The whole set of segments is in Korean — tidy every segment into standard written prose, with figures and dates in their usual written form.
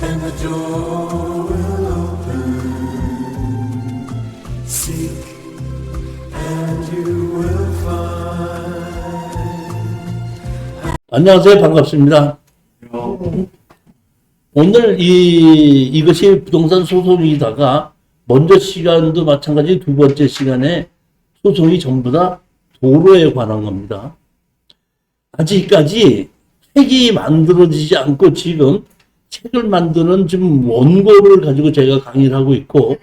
and the door will open. Seek and you will find. 안녕하세요. 반갑습니다. 오늘 이것이 부동산 소송이다가 먼저 시간도 마찬가지 두 번째 시간에 소송이 전부 다 도로에 관한 겁니다. 아직까지 책이 만들어지지 않고 지금 책을 만드는 지금 원고를 가지고 제가 강의를 하고 있고,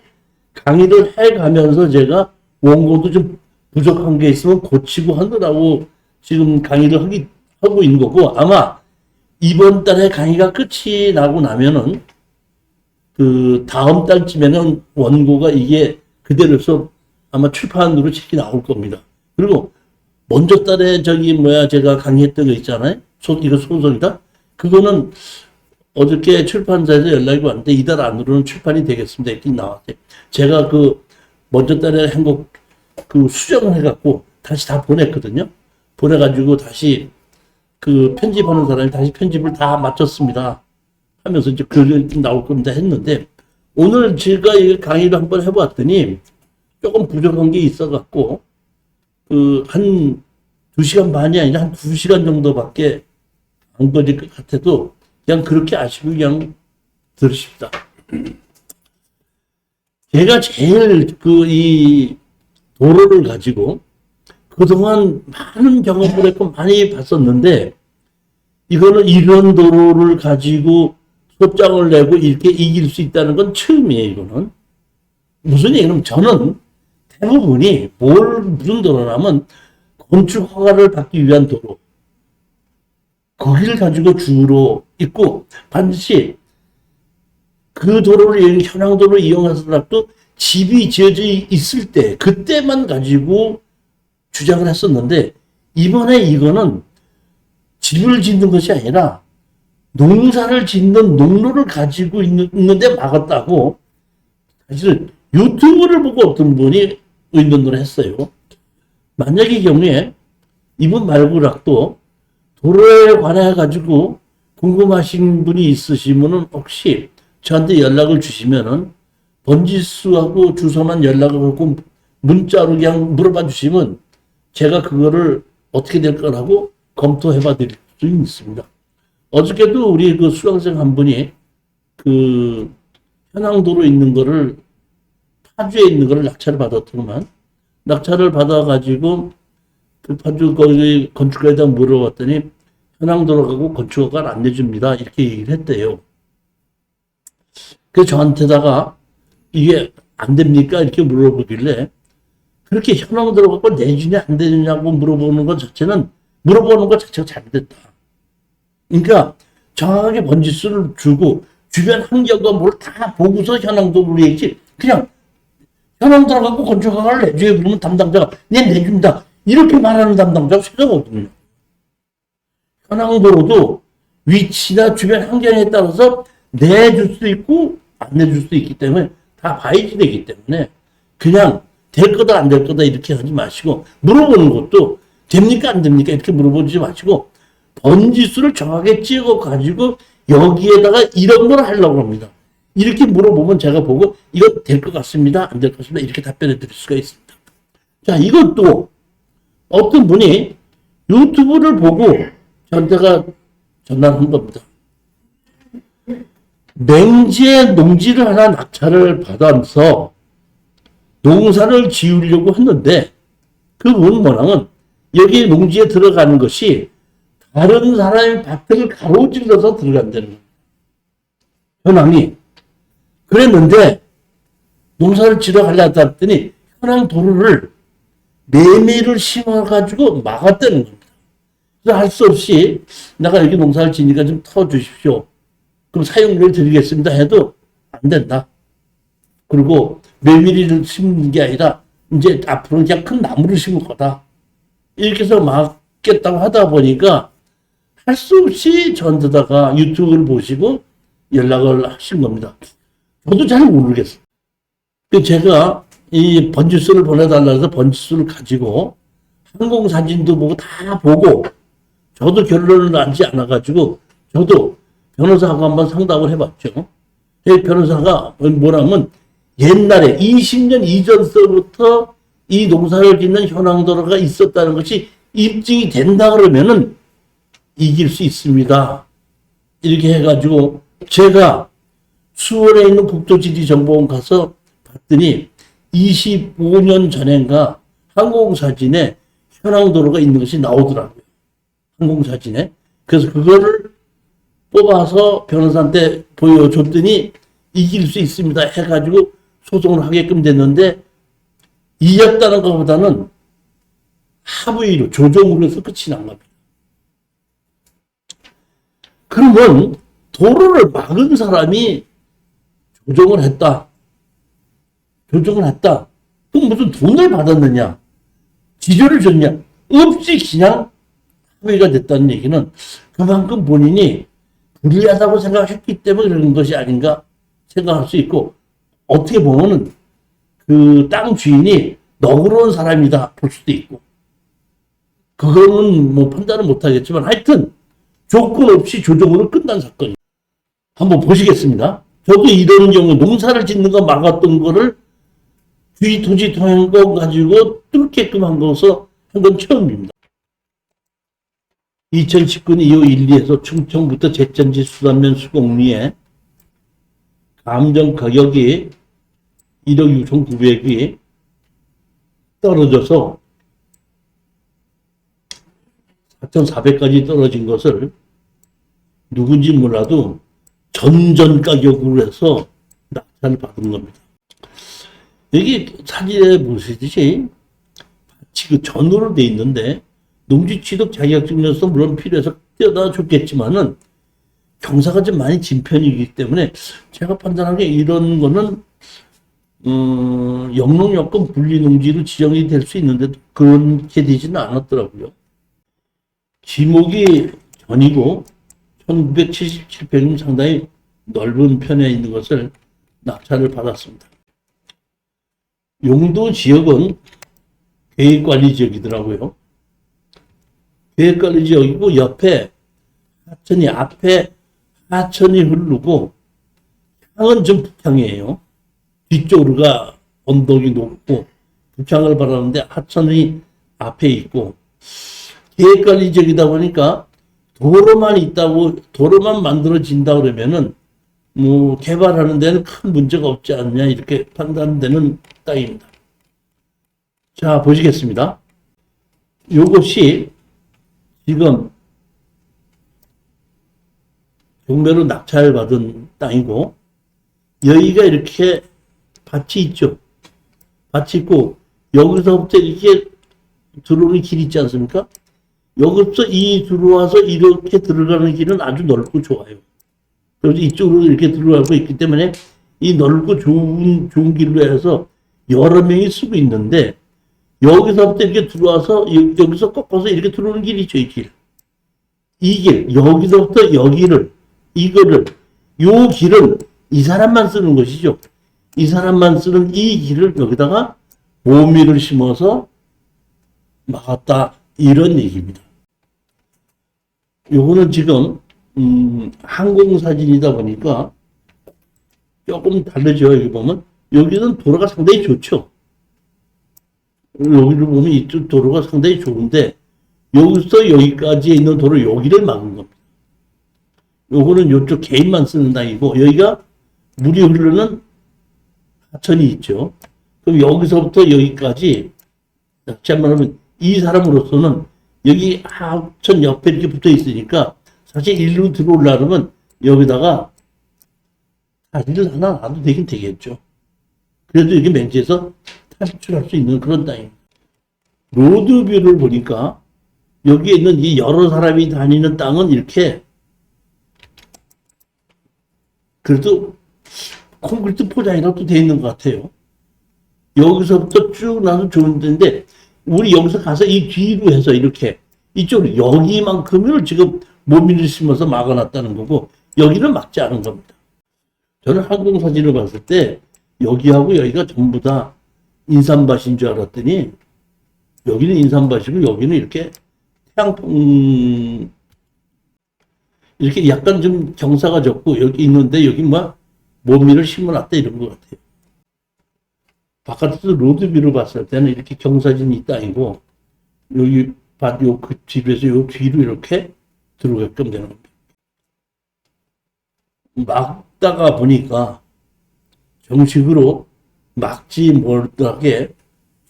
강의를 해가면서 제가 원고도 좀 부족한 게 있으면 고치고 하느라고 지금 강의를 하고 있는 거고, 아마 이번 달에 강의가 끝이 나고 나면은 그 다음 달쯤에는 원고가 이게 그대로서 아마 출판으로 책이 나올 겁니다. 그리고 먼저 달에 제가 강의했던 거 있잖아요. 이거 소설이다. 그거는 어저께 출판사에서 연락이 왔는데 이달 안으로는 출판이 되겠습니다. 이렇게 나왔어요. 제가 그 먼저 달에 한 거 그 수정을 해갖고 다시 다 보냈거든요. 보내가지고 다시 그 편집하는 사람이 다시 편집을 다 마쳤습니다. 하면서 이제 글이 나올 겁니다 했는데, 오늘 제가 이 강의를 한번 해봤더니 조금 부족한 게 있어갖고 한 2시간 반이 아니라 한 2시간 정도밖에 안 걸릴 것 같아도 그냥 그렇게 아시고 그냥 들으십시다. 제가 제일 이 도로를 가지고 그동안 많은 경험을 했고 많이 봤었는데, 이거는 이런 도로를 가지고 소장을 내고 이렇게 이길 수 있다는 건 처음이에요. 이거는 무슨 얘기냐면, 저는 대부분이 무슨 도로냐면 건축 허가를 받기 위한 도로, 거기를 가지고 주로 있고, 반드시 그 도로를 현황도로 이용해서라도 집이 지어져 있을 때 그때만 가지고 주장을 했었는데, 이번에 이거는 집을 짓는 것이 아니라 농사를 짓는 농로를 가지고 있는데 막았다고, 사실은 유튜브를 보고 어떤 분이 의논을 했어요. 만약의 경우에 이분 말고라도 도로에 관해 가지고 궁금하신 분이 있으시면은 혹시 저한테 연락을 주시면은 번지수하고 주소만 연락을 하고 문자로 그냥 물어봐 주시면 제가 그거를 어떻게 될 거라고 검토해 봐 드릴 수 있습니다. 어저께도 우리 그 수강생 한 분이 그 현황도로 있는 거를, 파주에 있는 거를 낙찰을 받았더구만. 낙찰을 받아가지고 그 파주 거기 건축가에다 물어봤더니 현황도로 가고 건축허가를 안 내줍니다. 이렇게 얘기를 했대요. 그래서 저한테다가 이게 안 됩니까? 이렇게 물어보길래, 그렇게 현황도로 가고 내주냐 안 내주냐고 물어보는 것 자체가 잘못됐다. 그러니까 정확하게 번지수를 주고 주변 환경과 뭘 다 보고서 현황도를 얘기지, 그냥 현황 들어가고 건축허가를 내줘요 그러면 담당자가 네 내준다 이렇게 말하는 담당자가 최저거든요. 현황도로도 위치나 주변 환경에 따라서 내줄 수 있고 안 내줄 수 있기 때문에 다 봐야지 되기 때문에, 그냥 될 거다 안 될 거다 이렇게 하지 마시고, 물어보는 것도 됩니까 안 됩니까 이렇게 물어보지 마시고 번지수를 정확하게 찍어 가지고 여기에다가 이런 걸 하려고 합니다. 이렇게 물어보면 제가 보고 이거 될 것 같습니다 안 될 것 같습니다 이렇게 답변해 드릴 수가 있습니다. 자, 이것도 어떤 분이 유튜브를 보고 저한테가 전화한 겁니다. 맹지에 농지를 하나 낙찰을 받아서 농사를 지으려고 했는데, 그분 뭐냐면 여기 농지에 들어가는 것이 다른 사람의 밭을 가로질러서 들어간다는 거예요. 현황이. 그랬는데 농사를 지러 가려다 했더니 현황 도로를 매매를 심어가지고 막았다는 겁니다. 그래서 할 수 없이 내가 여기 농사를 지니까 좀 터주십시오. 그럼 사용료를 드리겠습니다 해도 안 된다. 그리고 메밀이를 심는 게 아니라 이제 앞으로 그냥 큰 나무를 심을 거다. 이렇게 해서 막겠다고 하다 보니까 할 수 없이 저한테다가 유튜브를 보시고 연락을 하신 겁니다. 저도 잘 모르겠어요. 제가 이 번지수를 보내달라 해서 번지수를 가지고 항공사진도 보고 다 보고, 저도 결론을 나지 않아가지고 저도 변호사하고 한번 상담을 해봤죠. 변호사가 뭐라면 옛날에 20년 이전서부터 이 농사를 짓는 현황도로가 있었다는 것이 입증이 된다 그러면은 이길 수 있습니다. 이렇게 해가지고 제가 수원에 있는 국토지리정보원 가서 봤더니 25년 전인가 항공사진에 현황도로가 있는 것이 나오더라고요. 항공사진에. 그래서 그거를 뽑아서 변호사한테 보여줬더니 이길 수 있습니다 해가지고 소송을 하게끔 됐는데 이겼다는 것보다는 합의로 조정으로 해서 끝이 난 겁니다. 그러면 도로를 막은 사람이 조정을 했다. 그럼 무슨 돈을 받았느냐? 지조를 줬냐? 없이 그냥 합의가 됐다는 얘기는 그만큼 본인이 불리하다고 생각했기 때문에 그런 것이 아닌가 생각할 수 있고, 어떻게 보면은 그 땅 주인이 너그러운 사람이다 볼 수도 있고, 그거는 뭐 판단을 못 하겠지만 하여튼 조건 없이 조정으로 끝난 사건이에요. 한번 보시겠습니다. 저도 이런 경우 농사를 짓는 거 막았던 거를 주의 토지 통행권 가지고 뚫게끔 한 것은 한 건 처음입니다. 2019년 2월 1, 2에서 충청부터 제천지 수산면 수공리에 감정 가격이 1억 6,900이 떨어져서 4,400까지 떨어진 것을 누군지 몰라도 전전 가격으로 해서 낙찰을 받은 겁니다. 여기 사진에 보시듯이 밭이 그 전으로 돼 있는데 농지 취득 자격증명서 물론 필요해서 떼어다 줬겠지만은 경사가 좀 많이 진 편이기 때문에 제가 판단하기에 이런 거는 영농여건 분리농지로 지정이 될 수 있는데 그렇게 되지는 않았더라고요. 지목이 전이고 1977평이면 상당히 넓은 편에 있는 것을 낙찰을 받았습니다. 용도 지역은 계획관리 지역이더라고요. 계획관리 지역이고 옆에 하천이, 앞에 하천이 흐르고 향은 좀 북향이에요. 뒤쪽으로가 언덕이 높고 북향을 바라는데 하천이 앞에 있고, 계획관리 지역이다 보니까 도로만 만들어진다 그러면은 뭐 개발하는 데는 큰 문제가 없지 않느냐 이렇게 판단되는 땅입니다. 자, 보시겠습니다. 요것이 지금 경매로 낙찰받은 땅이고, 여기가 이렇게 밭이 있죠. 밭이 있고, 여기서부터 이렇게 들어오는 길이 있지 않습니까? 여기서 들어와서 이렇게 들어가는 길은 아주 넓고 좋아요. 그래서 이쪽으로 이렇게 들어가고 있기 때문에 이 넓고 좋은 길로 해서 여러 명이 쓰고 있는데, 여기서부터 이렇게 들어와서 여기서 꺾어서 이렇게 들어오는 길이 있죠, 이 길. 이 길, 여기서부터 여기를, 요 길은 이 사람만 쓰는 것이죠. 이 사람만 쓰는 이 길을 여기다가 모미를 심어서 막았다, 이런 얘기입니다. 요거는 지금 항공사진이다 보니까 조금 다르죠. 여기 보면 여기는 도로가 상당히 좋죠. 여기를 보면 이쪽 도로가 상당히 좋은데 여기서 여기까지 있는 도로 여기를 막은 겁니다. 요거는 이쪽 개인만 쓰는 땅이고, 여기가 물이 흐르는 하천이 있죠. 그럼 여기서부터 여기까지, 말하면 이 사람으로서는 여기 하천 옆에 이렇게 붙어 있으니까 사실 일로 들어오려면 여기다가 다리를 하나 놔도 되긴 되겠죠. 그래도 여기 맹지에서 탈출할 수 있는 그런 땅입니다. 로드뷰를 보니까 여기에 있는 이 여러 사람이 다니는 땅은 이렇게 그래도 콘크리트 포장이라도 되어 있는 것 같아요. 여기서부터 쭉 나서 좋은 데인데, 우리 여기서 가서 이 뒤로 해서 이렇게 이쪽으로 여기만큼을 지금 모미를 심어서 막아놨다는 거고, 여기는 막지 않은 겁니다. 저는 항공사진을 봤을 때 여기하고 여기가 전부 다 인삼밭인 줄 알았더니 여기는 인삼밭이고 여기는 이렇게 태양풍, 이렇게 약간 좀 경사가 좁고 여기 있는데 여기 모미를 심어놨다 이런 것 같아요. 바깥에서 로드뷰를 봤을 때는 이렇게 경사진이 땅이고 여기 그 집에서 요 뒤로 이렇게 들어오게끔 되는 겁니다. 막다가 보니까 정식으로 막지 못하게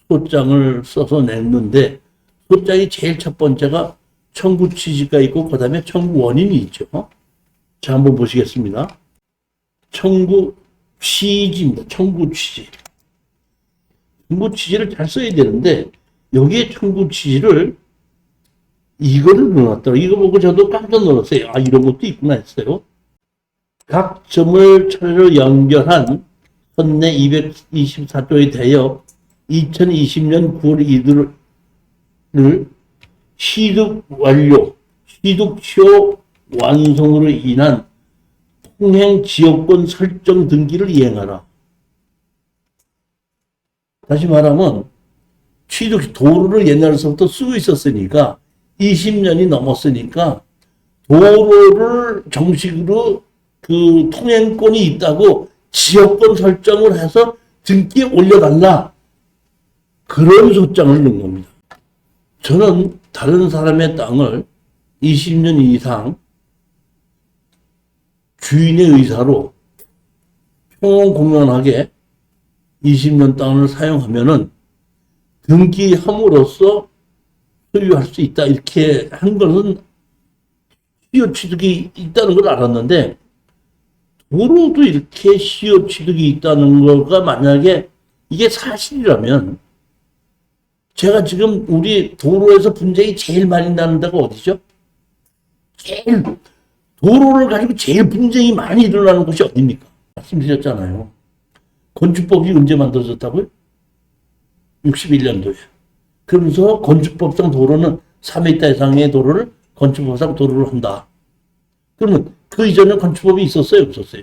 소장을 써서 냈는데 소장이 제일 첫 번째가 청구 취지가 있고 그 다음에 청구 원인이 있죠. 자, 한번 보시겠습니다. 청구 취지입니다. 청구 취지. 청구 취지를 잘 써야 되는데 여기에 청구 취지를 이거를 넣어놨더라고요. 이거 보고 저도 깜짝 놀랐어요. 아, 이런 것도 있구나 했어요. 각 점을 차례로 연결한 선내 224조의 대역 2020년 9월 2일을 시득 완료, 시득시효 완성으로 인한 통행 지역권 설정 등기를 이행하라. 다시 말하면 취득 도로를 옛날서부터 쓰고 있었으니까 20년이 넘었으니까 도로를 정식으로 그 통행권이 있다고 지역권 설정을 해서 등기에 올려달라. 그런 소장을 넣은 겁니다. 저는 다른 사람의 땅을 20년 이상 주인의 의사로 평온공론하게 20년 땅을 사용하면은 등기함으로써 소유할 수 있다. 이렇게 한 것은 시효 취득이 있다는 걸 알았는데 도로도 이렇게 시효 취득이 있다는 거가 만약에 이게 사실이라면 제가 지금 우리 도로에서 분쟁이 제일 많이 나는 데가 어디죠? 제일 도로를 가지고 제일 분쟁이 많이 일어나는 곳이 어디입니까? 말씀드렸잖아요. 건축법이 언제 만들어졌다고요? 61년도에. 그러면서 건축법상 도로는 3m 이상의 도로를 건축법상 도로를 한다. 그러면 그 이전에 건축법이 있었어요? 없었어요?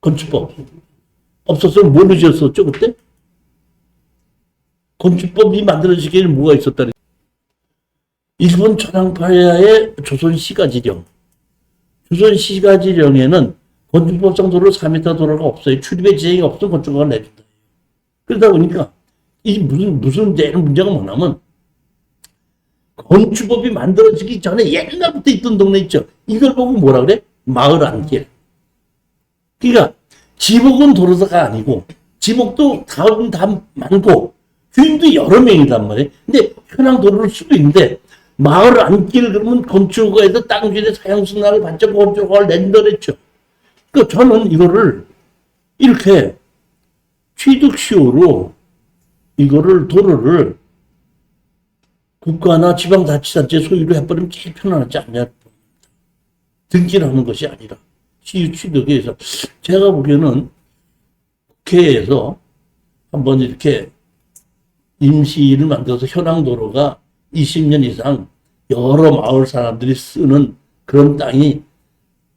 건축법. 없었으면 뭘로 지었었죠, 그때? 건축법이 만들어지기에는 뭐가 있었다? 일본 천황파야의 조선시가지령. 조선시가지령에는 건축법상 도로 4m 도로가 없어요. 출입의 지형이 없으면 건축가가 내준다. 그러다 보니까 이 무슨 문제가 뭐냐면 건축법이 만들어지기 전에 옛날부터 있던 동네 있죠. 이걸 보고 뭐라 그래? 마을 안길. 그러니까 지목은 도로사가 아니고 지목도 다 많고 주인도 여러 명이란 말이에요. 근데 현황 도로를 쓰고 있는데 마을 안길 그러면 건축가에서 땅 주인의 사용승낙을 받자 건축가를 낸다 그랬죠. 그러니까 저는 이거를 이렇게 취득시효로 이거를 도로를 국가나 지방자치단체 소유로 해버리면 제일 편안하지 않냐. 등기를 하는 것이 아니라 시효 취득에 의해서 제가 보기에는 국회에서 한번 이렇게 임시를 만들어서 현황도로가 20년 이상 여러 마을 사람들이 쓰는 그런 땅이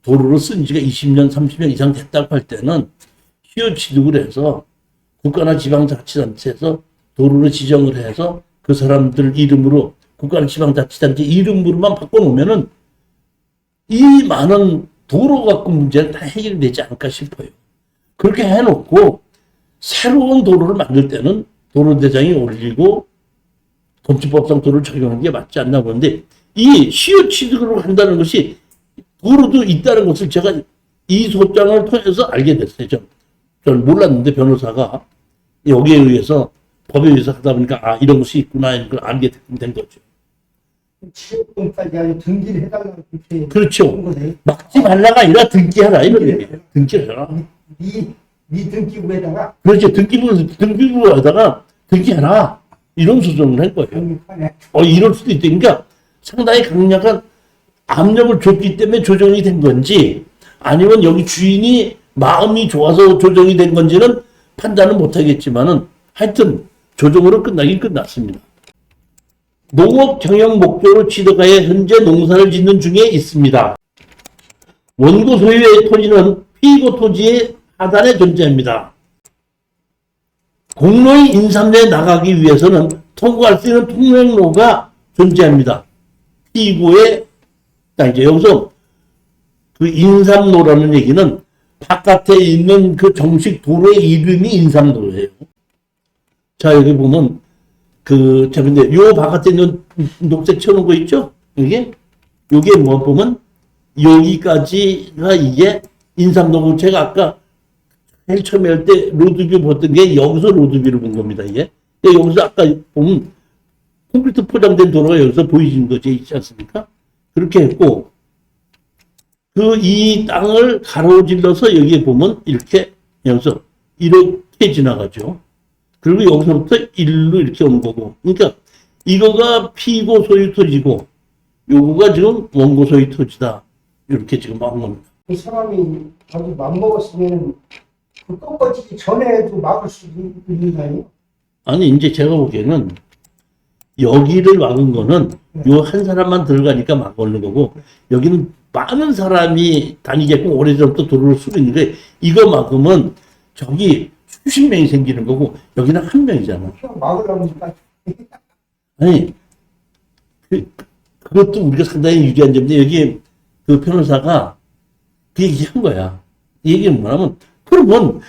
도로로 쓴 지가 20년, 30년 이상 됐다고 할 때는 시효 취득을 해서 국가나 지방자치단체에서 도로를 지정을 해서 그 사람들 이름으로 국가나 지방자치단체 이름으로만 바꿔놓으면은 이 많은 도로 갖고 문제는 다 해결되지 않을까 싶어요. 그렇게 해놓고 새로운 도로를 만들 때는 도로대장이 올리고 건축법상 도로를 적용하는 게 맞지 않나 보는데 이 시효 취득으로 한다는 것이 도로도 있다는 것을 제가 이 소장을 통해서 알게 됐어요. 저는 몰랐는데 변호사가 여기에 의해서 법에 의해서 하다 보니까 아 이런 것이 있구나 이런 걸 알게 된 거죠. 취업금까지 아주 등기를 해달라고 그렇게 그렇죠. 거네. 막지 말라가 아니라 등기하라 이렇게 등기를 해라. 네 등기부에다가 그렇죠. 등기부에다가 등기해라 이런 소송을 한 거예요. 등기판에 이럴 수도 있다. 그러니까 상당히 강력한 압력을 줬기 때문에 조정이 된 건지 아니면 여기 주인이 마음이 좋아서 조정이 된 건지는 판단은 못하겠지만은 하여튼 조정으로 끝나긴 끝났습니다. 농업 경영 목적으로 취득하여 현재 농사를 짓는 중에 있습니다. 원고 소유의 토지는 피고 토지의 하단에 존재합니다. 공로의 인삼내에 나가기 위해서는 통과할 수 있는 통행로가 존재합니다. 피고의 이제 여기서 그 인삼로라는 얘기는 바깥에 있는 그 정식 도로의 이름이 인삼도로예요. 자, 여기 보면 자, 근데 요 바깥에 있는 녹색 쳐놓은 거 있죠? 요게 뭐 보면 여기까지가 이게 인삼도로. 제가 아까 제일 처음에 할 때 로드뷰 봤던 게 여기서 로드뷰를 본 겁니다, 이게. 여기서 아까 보면 콘크리트 포장된 도로가 여기서 보이는 거지, 있지 않습니까? 그렇게 했고, 이 땅을 가로질러서 여기에 보면 이렇게, 여기서 이렇게 지나가죠. 그리고 여기서부터 일로 이렇게 오는 거고. 그러니까 이거가 피고 소유 토지고, 요거가 지금 원고 소유 토지다. 이렇게 지금 한 겁니다. 이 사람이 자기 맘먹었으면 그 꺾어지기 전에도 막을 수 있는 거 아니에요? 아니, 이제 제가 보기에는 여기를 막은 거는 요 한 사람만 들어가니까 막는 거고, 여기는 많은 사람이 다니게끔 오래전부터 도로를 쓰고 있는데, 이거 막으면 저기 수십 명이 생기는 거고, 여기는 한 명이잖아. 그냥 막으려니까 아니, 그것도 우리가 상당히 유리한 점인데, 여기 그 변호사가 그 얘기한 거야. 이 얘기는 뭐냐면, 그러면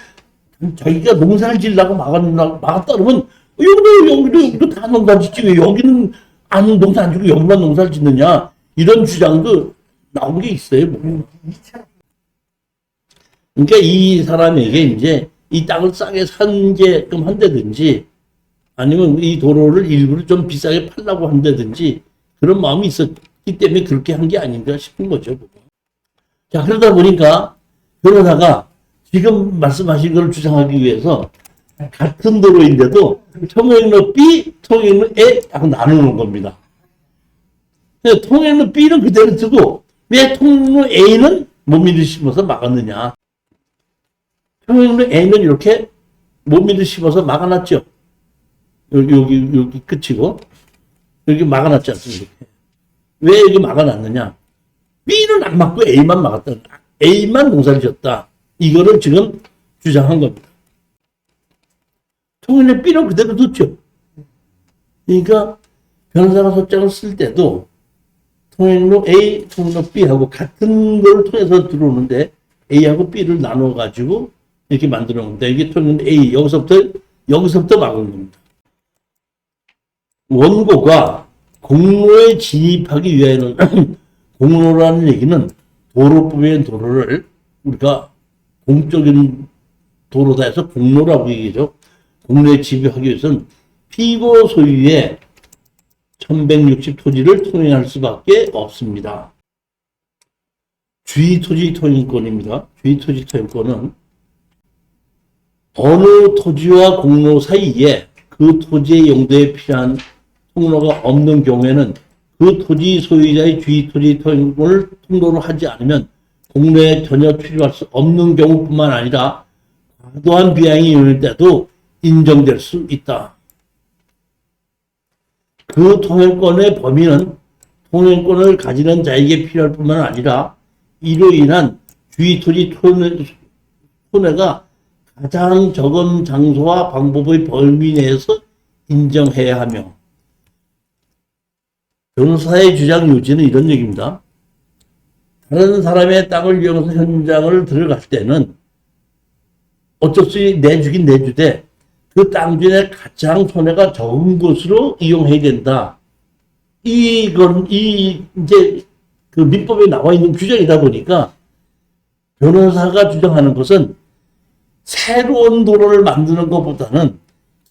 자기가 농사를 지으려고 막았다 그러면, 여기도 다 농사 짓지, 왜 여기는 농사 안 짓고 여기만 농사를 짓느냐, 이런 주장도 나온 게 있어요. 뭐. 그러니까 이 사람에게 이제 이 땅을 싸게 산게끔 한다든지, 아니면 이 도로를 일부러 좀 비싸게 팔라고 한다든지, 그런 마음이 있었기 때문에 그렇게 한 게 아닌가 싶은 거죠. 자, 그러다 보니까 변호사가 지금 말씀하신 걸 주장하기 위해서 같은 도로인데도 통행로 B, 통행로 A 딱 나누는 겁니다. 통행로 B는 그대로 두고 왜 통행로 A는 몸미를 심어서 막았느냐. 통행로 A는 이렇게 몸미를 심어서 막아놨죠. 여기 끝이고 여기 막아놨지 않습니까? 왜 여기 막아놨느냐. B는 안 막고 A만 막았다. A만 농사를 지었다. 이거를 지금 주장한 겁니다. 통행로 B는 그대로 뒀죠. 그러니까 변호사가 소장을 쓸 때도 통행로 A, 통행로 B하고 같은 걸 통해서 들어오는데 A하고 B를 나눠가지고 이렇게 만들어 놓습니다. 이게 통행로 A, 여기서부터 막은 겁니다. 원고가 공로에 진입하기 위해는 공로라는 얘기는 도로법인 도로를 우리가 공적인 도로다 해서 공로라고 얘기하죠. 공로에 진입하기 위해서는 피고 소유의 1160 토지를 통행할 수밖에 없습니다. 주의토지 통행권입니다. 주의토지 통행권은 어느 토지와 공로 사이에 그 토지의 용도에 필요한 통로가 없는 경우에는 그 토지 소유자의 주의토지 통행권을 통로로 하지 않으면 공로에 전혀 출입할 수 없는 경우뿐만 아니라 과도한 비용이 요일 때도 인정될 수 있다. 그 통행권의 범위는 통행권을 가지는 자에게 필요할 뿐만 아니라 이로 인한 주의토지 손해가 가장 적은 장소와 방법의 범위 내에서 인정해야 하며, 변호사의 주장 요지는 이런 얘기입니다. 다른 사람의 땅을 이용해서 현장을 들어갈 때는 어쩔 수 없이 내주긴 내주되 그 땅 중에 가장 손해가 적은 곳으로 이용해야 된다. 이제 그 민법에 나와 있는 규정이다 보니까 변호사가 주장하는 것은 새로운 도로를 만드는 것보다는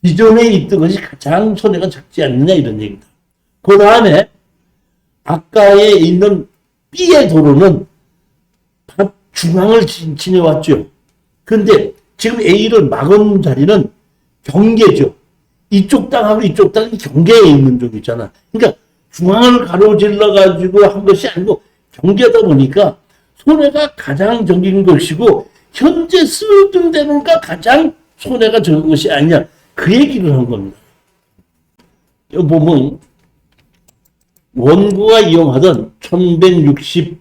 기존에 있던 것이 가장 손해가 적지 않느냐 이런 얘기입니다. 그 다음에 아까에 있는 B의 도로는 다 중앙을 지내왔죠. 그런데 지금 A를 막은 자리는 경계죠. 이쪽 땅하고 이쪽 땅이 경계에 있는 쪽 있잖아. 그러니까 중앙을 가로질러 가지고 한 것이 아니고 경계다 보니까 손해가 가장 적은 것이고 현재 쓰던 대로가 가장 손해가 적은 것이 아니냐, 그 얘기를 한 겁니다. 여기 보면 원고가 이용하던 1160번지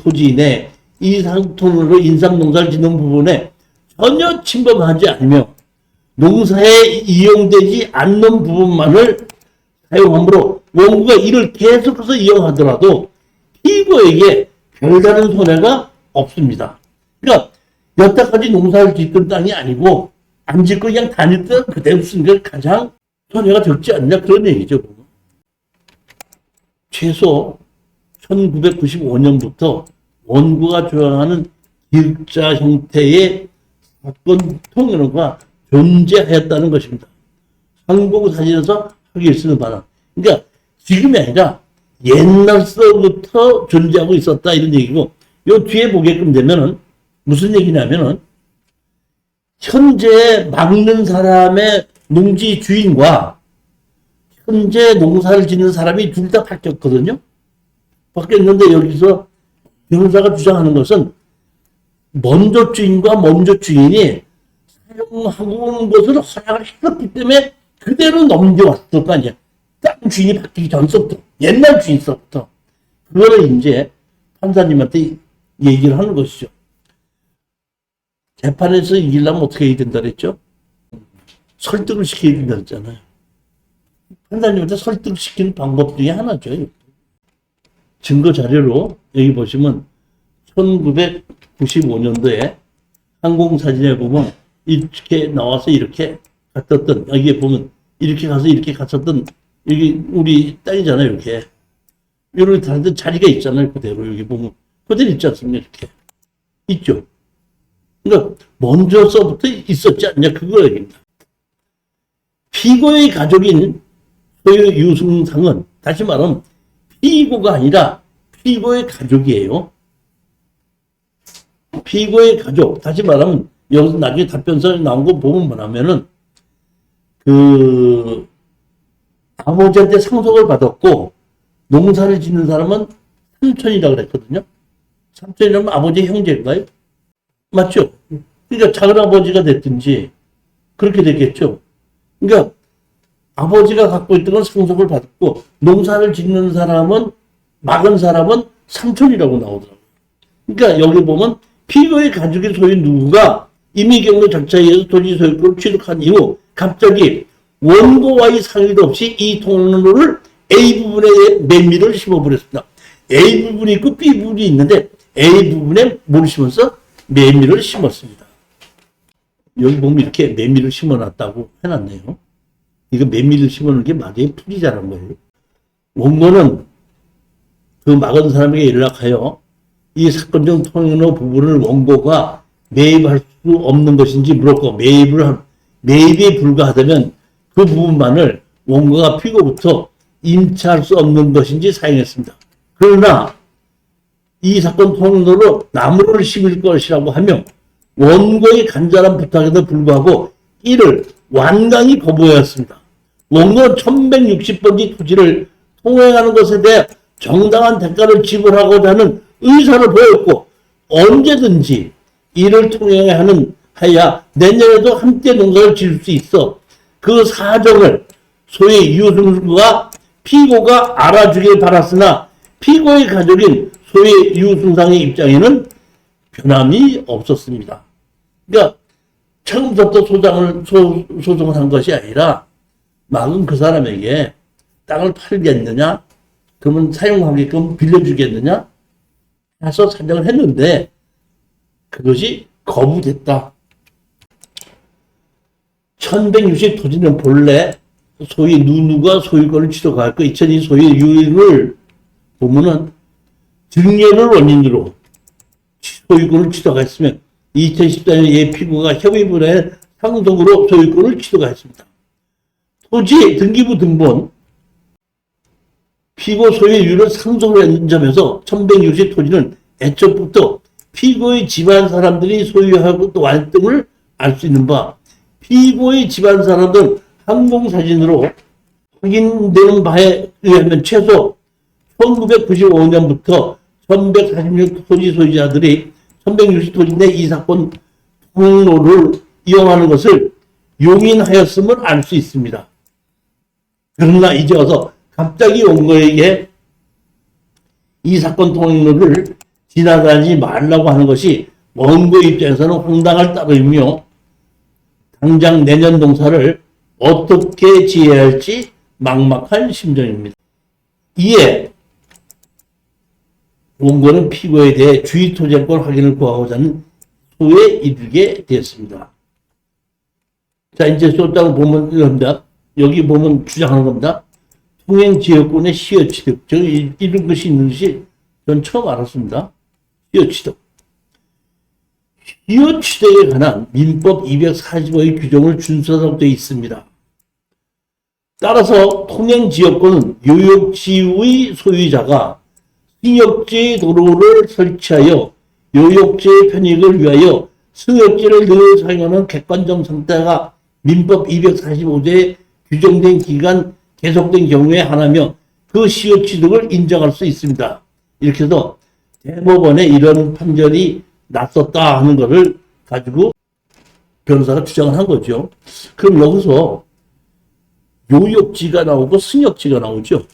토지 내 이상톤으로 인삼농사를 짓는 부분에 전혀 침범하지 않으며 농사에 이용되지 않는 부분만을 사용하므로 원고가 이를 계속해서 이용하더라도 피고에게 별다른 손해가 없습니다. 그러니까 여태까지 농사를 짓던 땅이 아니고 안 짓고 그냥 다녔던 그대로 쓴 게 가장 손해가 적지 않냐 그런 얘기죠. 최소 1995년부터 원고가 주장하는 기획자 형태의 사건 통일호가 존재하였다는 것입니다. 항공사진에서 하기 쓰는 바람. 그러니까 지금이 아니라 옛날서부터 존재하고 있었다 이런 얘기고, 요 뒤에 보게끔 되면은 무슨 얘기냐면은 현재 막는 사람의 농지 주인과 현재 농사를 짓는 사람이 둘 다 바뀌었거든요. 바뀌었는데 여기서 변호사가 주장하는 것은 먼저 주인과 먼저 주인이 사용하고 오는 것을 허락을 했었기 때문에 그대로 넘겨왔을 거 아니야. 땅 주인이 바뀌기 전부터, 옛날 주인서부터. 그거를 이제 판사님한테 얘기를 하는 것이죠. 재판에서 이기려면 어떻게 해야 된다 그랬죠? 설득을 시켜야 된다 그랬잖아요. 판사님한테 설득시키는 방법 중에 하나죠. 증거 자료로 여기 보시면 1995년도에 항공사진에 보면 이렇게 나와서 이렇게 갔었던, 여기에 보면 이렇게 가서 이렇게 갔었던, 여기 우리 땅이잖아요. 이렇게 이렇게 다른 자리가 있잖아요. 그대로 여기 보면 그대로 있지 않습니까? 이렇게 있죠. 그러니까 먼저서부터 있었지 않냐 그거 얘기입니다. 피고의 가족인 소유 유승상은 다시 말하면 피고가 아니라 피고의 가족이에요. 피고의 가족, 다시 말하면 여기서 나중에 답변서에 나온 거 보면 뭐냐면은 아버지한테 상속을 받았고 농사를 짓는 사람은 삼촌이라고 그랬거든요. 삼촌이라면 아버지 형제인가요? 맞죠? 그러니까 작은 아버지가 됐든지 그렇게 됐겠죠. 그러니까 아버지가 갖고 있던 건 상속을 받았고 농사를 짓는 사람은, 막은 사람은 삼촌이라고 나오더라고요. 그러니까 여기 보면 피고의 가족의 소유 누구가 임의경로 절차에 의해서 토지 소유권을 취득한 이후 갑자기 원고와의 상의도 없이 이 통로를 A 부분에 매미를 심어버렸습니다. A 부분이 있고 B 부분이 있는데 A 부분에 뭘 심었어? 매미를 심었습니다. 여기 보면 이렇게 매미를 심어놨다고 해놨네요. 이거 매미를 심어놓은 게 맞아요? 풀이 자란 거예요. 원고는 그 막은 사람에게 연락하여 이 사건적 통로 부분을 원고가 매입할 수 없는 것인지 물었고 매입에 불과하다면 그 부분만을 원고가 피고부터 임차할 수 없는 것인지 사용했습니다. 그러나 이 사건 통로로 나무를 심을 것이라고 하며 원고의 간절한 부탁에도 불구하고 이를 완강히 거부하였습니다. 원고는 1160번지 토지를 통행하는 것에 대해 정당한 대가를 지불하고자 하는 의사를 보였고 언제든지 이를 통행하는 하여 내년에도 함께 농사를 지을 수 있어 그 사정을 소위 유승수가 피고가 알아주길 바랐으나 피고의 가족인 소위 유승상의 입장에는 변함이 없었습니다. 그러니까 처음부터 소송을 한 것이 아니라 막은 그 사람에게 땅을 팔겠느냐, 그러면 사용하게끔 빌려주겠느냐 해서 산정을 했는데 그것이 거부됐다. 1160 토지는 본래 소위 누누가 소유권을 취득하였고 2002 소유 유인을 보면은 증여를 원인으로 소유권을 취득했으며 2014년 예 피고가 협의분의 상속으로 소유권을 취득했습니다. 토지 등기부 등본 피고 소유율을 상속을 한 점에서 1160 토지는 애초부터 피고의 집안 사람들이 소유하고 또 완등을 알 수 있는 바 피고의 집안 사람들 항공사진으로 확인되는 바에 의하면 최소 1995년부터 1146 토지 소유자들이 1160 토지 내 이 사건 통로를 이용하는 것을 용인하였음을 알 수 있습니다. 그러나 이제 와서 갑자기 원고에게 이 사건 통로를 지나가지 말라고 하는 것이 원고 입장에서는 황당할 따름이며 당장 내년 농사를 어떻게 지어야 할지 막막한 심정입니다. 이에 원고는 피고에 대해 주의 토지권 확인을 구하고자 하는 소에 이르게 되었습니다. 자, 이제 소장을 보면 이럽니다. 여기 보면 주장하는 겁니다. 통행지역권의 시효취득. 저 이런 것이 있는 것이 전 처음 알았습니다. 시효취득. 시효취득에 관한 민법 245의 규정을 준수하도록 되어 있습니다. 따라서 통행지역권은 요역지의 소유자가 승역지 도로를 설치하여 요역지의 편익을 위하여 승역지를 늘 사용하는 객관적 상태가 민법 245조에 규정된 기간 계속된 경우에 한하며 그 시효취득을 인정할 수 있습니다. 이렇게 해서 대법원에 이런 판결이 났었다 하는 것을 가지고 변호사가 주장을 한 거죠. 그럼 여기서 요역지가 나오고 승역지가 나오죠.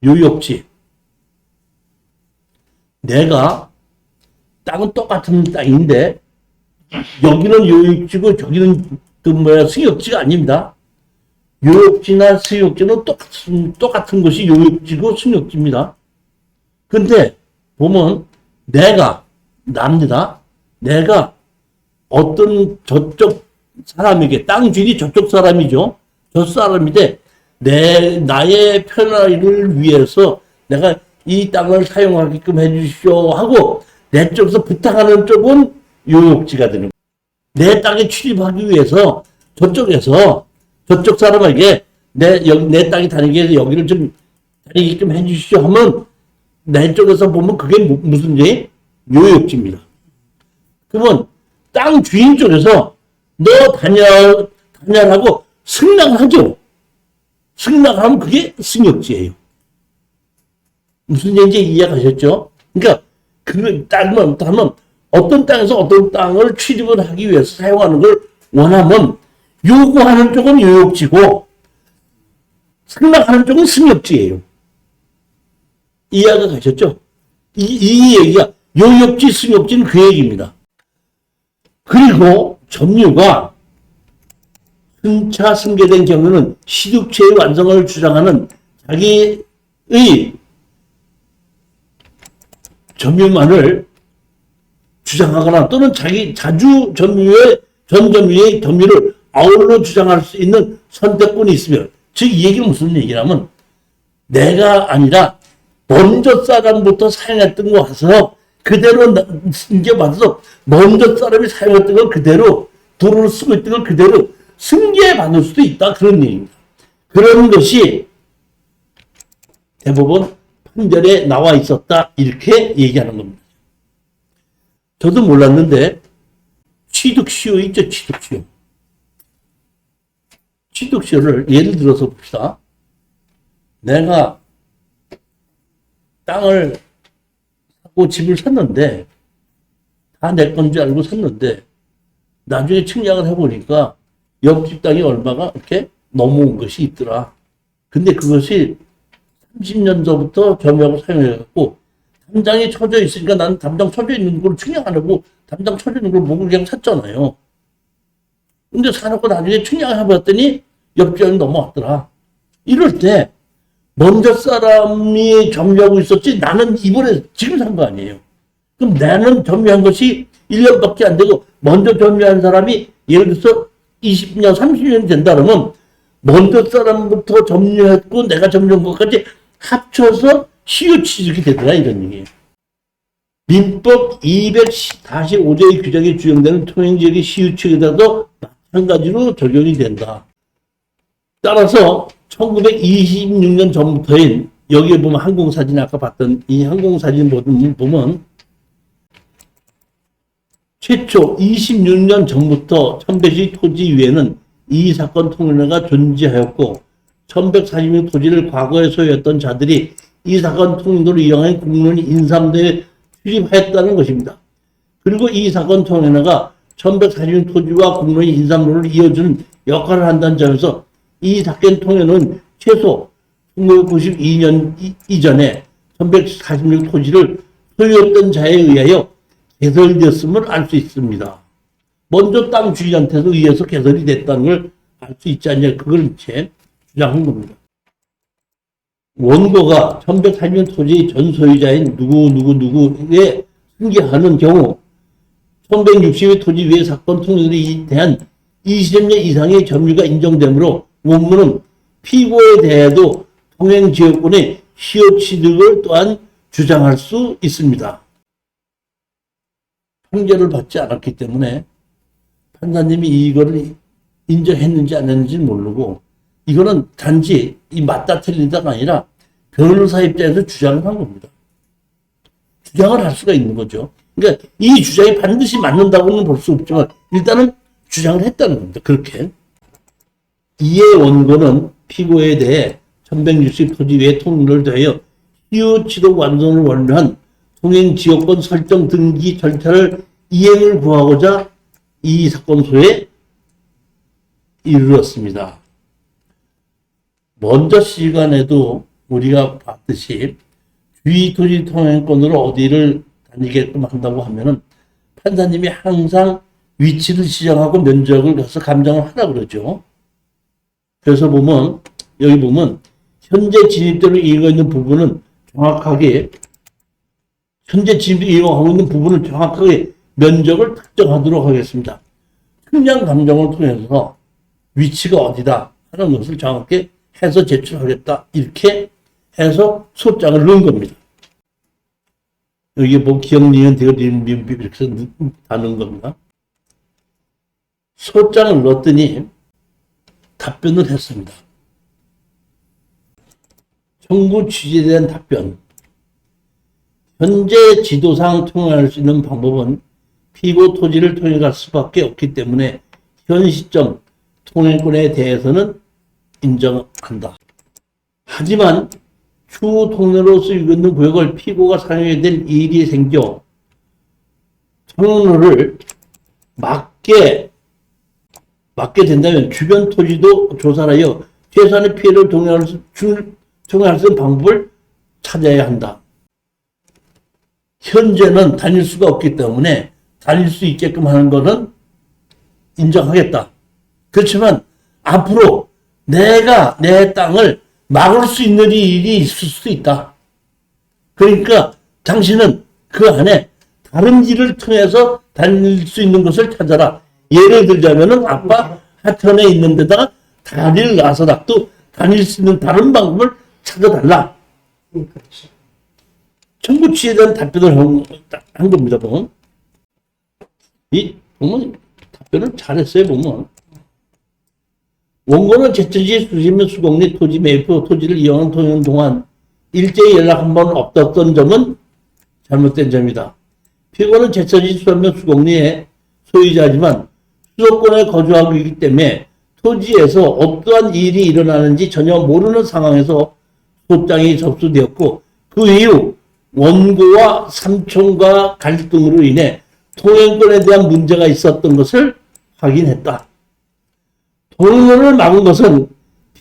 요역지. 내가 땅은 똑같은 땅인데 여기는 요역지고 저기는 승역지가 아닙니다. 요역지나 승역지는 똑같은 것이 요역지고 승역지입니다. 근데 보면 납니다. 내가 어떤 저쪽 사람에게 땅 주인이 저쪽 사람이죠. 저 사람인데 나의 편의를 위해서 내가 이 땅을 사용하게끔 해주시오 하고 내 쪽에서 부탁하는 쪽은 요역지가 되는 거예요. 내 땅에 출입하기 위해서 저쪽에서 저쪽 사람에게 내 땅이 다니기 위해서 여기를 좀 다니게끔 해주시오 하면 내 쪽에서 보면 그게 무슨 죄? 요역지입니다. 그러면 땅 주인 쪽에서 너 다녀라고 승낙하죠. 승낙하면 그게 승역지예요. 무슨 얘기인지 이해가셨죠? 그러니까 따르면 어떤 땅에서 어떤 땅을 취득을 하기 위해서 사용하는 걸 원하면 요구하는 쪽은 요역지고 승낙하는 쪽은 승역지예요. 이해가 가셨죠? 이 얘기가 요역지, 승역지는 그 얘기입니다. 그리고 점유가 승차 승계된 경우는 시득죄의 완성을 주장하는 자기의 점유만을 주장하거나 또는 자기 자주 점유의 전 점유의 점유를 아울러 주장할 수 있는 선택권이 있으며, 즉 이 얘기는 무슨 얘기냐면 내가 아니라 먼저 사람부터 사용했던 거 와서 그대로 승계받아서 먼저 사람이 사용했던 걸 그대로 도로를 쓰고 있던 걸 그대로 승계받을 수도 있다, 그런 얘기입니다. 그런 것이 대법원 판결에 나와 있었다, 이렇게 얘기하는 겁니다. 저도 몰랐는데 취득시효 있죠, 취득시효. 취득시효를 예를 들어서 봅시다. 내가 땅을 사고 집을 샀는데 다 내 건 줄 알고 샀는데 나중에 측량을 해보니까 옆집 땅이 얼마가 이렇게 넘어온 것이 있더라. 근데 그것이 30년 전부터 점유하고 사용해갖고 담장이 쳐져 있으니까 나는 담장 쳐져 있는 걸 측량 안 하고 담장 쳐져 있는 걸 보고 그냥 샀잖아요. 근데 사놓고 나중에 측량을 해봤더니 옆집이 넘어왔더라. 이럴 때 먼저 사람이 점유하고 있었지 나는 이번에 지금 산 거 아니에요. 그럼 나는 점유한 것이 1년밖에 안 되고 먼저 점유한 사람이 예를 들어서 20년, 30년이 된다 그러면 먼저 사람부터 점유했고 내가 점유한 것까지 합쳐서 시효취득이 되더라, 이런 얘기예요. 민법 245조의 규정에 규정되는 통행지역의 시효취득에도 마찬가지로 적용이 된다. 따라서 1926년 전부터인, 여기에 보면 항공사진, 아까 봤던 이 항공사진 보면 최초 26년 전부터 천배시 토지 위에는 이 사건 통행료가 존재하였고 1146 토지를 과거에 소유했던 자들이 이 사건 통행료를 이용한 공무원이 인삼대에 출입하였다는 것입니다. 그리고 이 사건 통행료가 1146 토지와 공무원이 인삼로를 이어주는 역할을 한다는 점에서 이 사건 통행료는 최소 1992년 이전에 1146 토지를 소유했던 자에 의하여 개설되었음을 알 수 있습니다. 먼저 땅 주인한테서 의해서 개설이 됐다는 걸 알 수 있지 않냐, 그걸 이제 주장한 겁니다. 원고가 1140년 토지 전 소유자인 누구누구누구에 승계하는 경우 1160의 토지 외 사건 통일에 대한 20년 이상의 점유가 인정되므로 원문은 피고에 대해도 통행지역권의 시효 취득을 또한 주장할 수 있습니다. 판결을 받지 않았기 때문에 판사님이 이거를 인정했는지 안 했는지는 모르고 이거는 단지 이 맞다 틀리다가 아니라 변호사 입장에서 주장을 한 겁니다. 주장을 할 수가 있는 거죠. 그러니까 이 주장이 반드시 맞는다고는 볼 수 없지만 일단은 주장을 했다는 겁니다. 그렇게. 이의 원고는 피고에 대해 1160 토지 외 통일을 대하여 시효 취득 완전을 원료한 통행지역권 설정 등기 절차를 이행을 구하고자 이 사건소에 이르렀습니다. 먼저 시간에도 우리가 봤듯이 주의 토지 통행권으로 어디를 다니게끔 한다고 하면은 판사님이 항상 위치를 지정하고 면적을 가서 감정을 하라 그러죠. 그래서 보면 여기 보면 현재 진입대로 이용하고 있는 부분은 정확하게 면적을 특정하도록 하겠습니다. 측량 감정을 통해서 위치가 어디다 하는 것을 정확하게 해서 제출하겠다. 이렇게 해서 소장을 넣은 겁니다. 여기에 뭐 기억, 니은, 대어, 리은, 미음, 비읍 이렇게 해서 다 넣은 겁니다. 소장을 넣었더니 답변을 했습니다. 청구 취지에 대한 답변. 현재 지도상 통행할 수 있는 방법은 피고 토지를 통행할 수밖에 없기 때문에 현 시점 통행권에 대해서는 인정한다. 하지만 추후 통로로 쓰이고 있는 구역을 피고가 사용해야 될 일이 생겨 통로를 막게 된다면 주변 토지도 조사하여 최소한의 피해를 통행할 수 있는 방법을 찾아야 한다. 현재는 다닐 수가 없기 때문에 다닐 수 있게끔 하는 것은 인정하겠다. 그렇지만 앞으로 내가 내 땅을 막을 수 있는 일이 있을 수 있다. 그러니까 당신은 그 안에 다른 길을 통해서 다닐 수 있는 것을 찾아라. 예를 들자면은 아빠 하천에 있는 데다가 다리를 놔서 놔도 다닐 수 있는 다른 방법을 찾아달라. 그렇죠. 청구 취지에 대한 답변을 한 겁니다. 보면 답변을 잘했어요. 보면 원고는 제천시 수시면 수곡리 토지 매입 후 토지를 이용한 통행 동안 일제히 연락 한 번 없었던 점은 잘못된 점이다. 피고는 제천시 수시면 수곡리의 소유자지만 수도권에 거주하고 있기 때문에 토지에서 어떠한 일이 일어나는지 전혀 모르는 상황에서 소장이 접수되었고 그 이후 원고와 삼촌과 갈등으로 인해 통행권에 대한 문제가 있었던 것을 확인했다. 통행을 막은 것은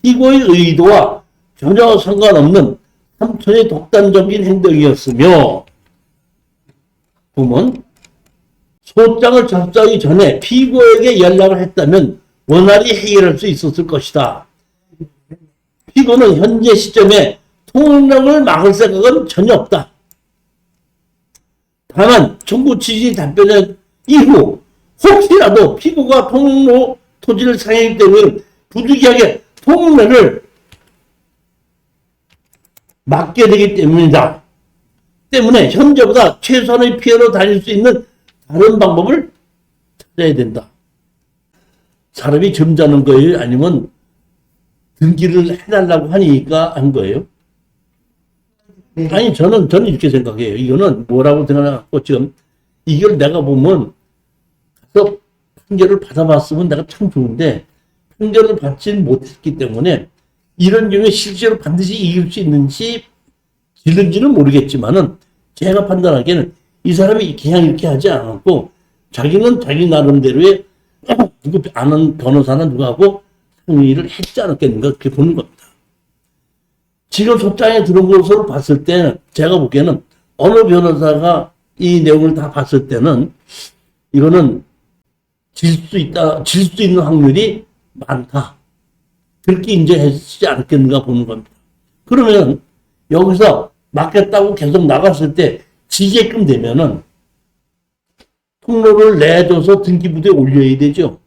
피고의 의도와 전혀 상관없는 삼촌의 독단적인 행동이었으며 보면 소장을 접수하기 전에 피고에게 연락을 했다면 원활히 해결할 수 있었을 것이다. 피고는 현재 시점에 통행을 막을 생각은 전혀 없다. 다만 청구 취지 답변의 이후 혹시라도 피고가 통로 토지를 상행하기 때문에 부득이하게 통로를 막게 되기 때문이다. 때문에 현재보다 최소한의 피해로 다닐 수 있는 다른 방법을 찾아야 된다. 사람이 점잖은 거예요? 아니면 등기를 해달라고 하니까 한 거예요? 네. 아니, 저는 이렇게 생각해요. 이거는 뭐라고 생각하고 지금 이걸 내가 보면 가서 판결을 받아봤으면 내가 참 좋은데 판결을 받지는 못했기 때문에 이런 경우에 실제로 반드시 이길 수 있는지 질는지는 모르겠지만은 제가 판단하기에는 이 사람이 그냥 이렇게 하지 않았고 자기는 자기 나름대로의 누구 아는 변호사나 누구하고 상의를 했지 않았겠는가 그렇게 보는 겁니다. 지금 소장에 들어온 것으로 봤을 때는 제가 보기에는 어느 변호사가 이 내용을 다 봤을 때는 이거는 질 수 있는 확률이 많다. 그렇게 인정했지 않겠는가 보는 겁니다. 그러면 여기서 막겠다고 계속 나갔을 때 지게끔 되면은 통로를 내줘서 등기부대에 올려야 되죠.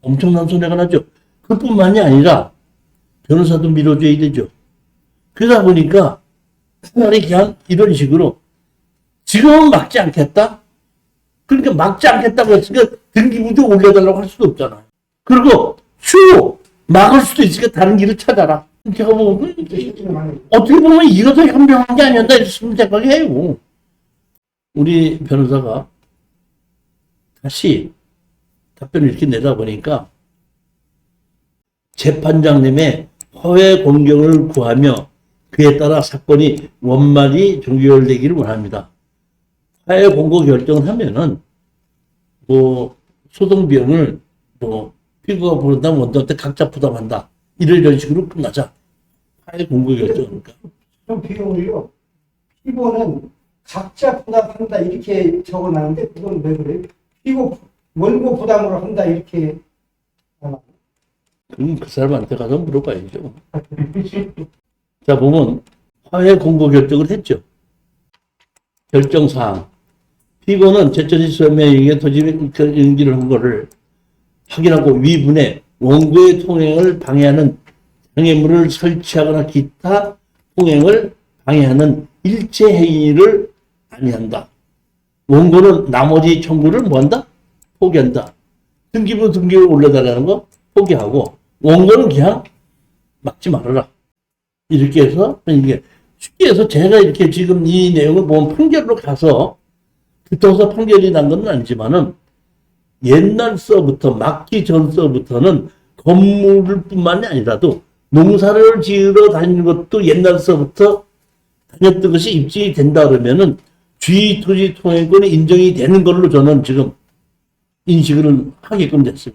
엄청난 손해가 나죠. 그뿐만이 아니라 변호사도 밀어줘야 되죠. 그러다 보니까 차라리 그냥 이런 식으로 지금은 막지 않겠다? 그러니까 막지 않겠다고 했으니까 등기부대에 올려달라고 할 수도 없잖아요. 그리고 추후 막을 수도 있으니까 다른 길을 찾아라. 제가 보면 어떻게 보면 이거 더 현명한 게 아니었나 이렇게 생각해요. 우리 변호사가 다시 답변을 이렇게 내다 보니까 재판장님의 허위 공경을 구하며 그에 따라 사건이 원만히 종결되기를 원합니다. 허위 공고 결정을 하면은 뭐 소송 비용을 뭐 피고가 부른다면 원장한테 각자 부담한다. 이런 식으로 끝나자. 허위 공고 결정이니까. 좀 비용을요. 피고는 각자 부담한다 이렇게 적어놨는데 그건 왜 그래요? 피고 원고 부담으로 한다 이렇게. 그럼 그 사람한테 가서 물어봐야죠. 자, 보면 화해 공고 결정을 했죠. 결정사항. 피고는 제천시 서명에 토지 응기를 한 것을 확인하고 위분에 원고의 통행을 방해하는 장애물을 설치하거나 기타 통행을 방해하는 일체 행위를 아니한다. 원고는 나머지 청구를 뭐한다? 포기한다. 등기부를 올려달라는 거 포기하고 원고는 그냥 막지 말아라. 이렇게 해서 이게 쉽게 해서 제가 이렇게 지금 이 내용을 보면 판결로 가서 붙어서 판결이 난 건 아니지만은 옛날서부터 막기 전서부터는 건물을 뿐만이 아니라도 농사를 지으러 다니는 것도 옛날서부터 다녔던 것이 입증이 된다 그러면은 주의 토지 통행권이 인정이 되는 걸로 저는 지금 인식을 하게끔 됐습니다.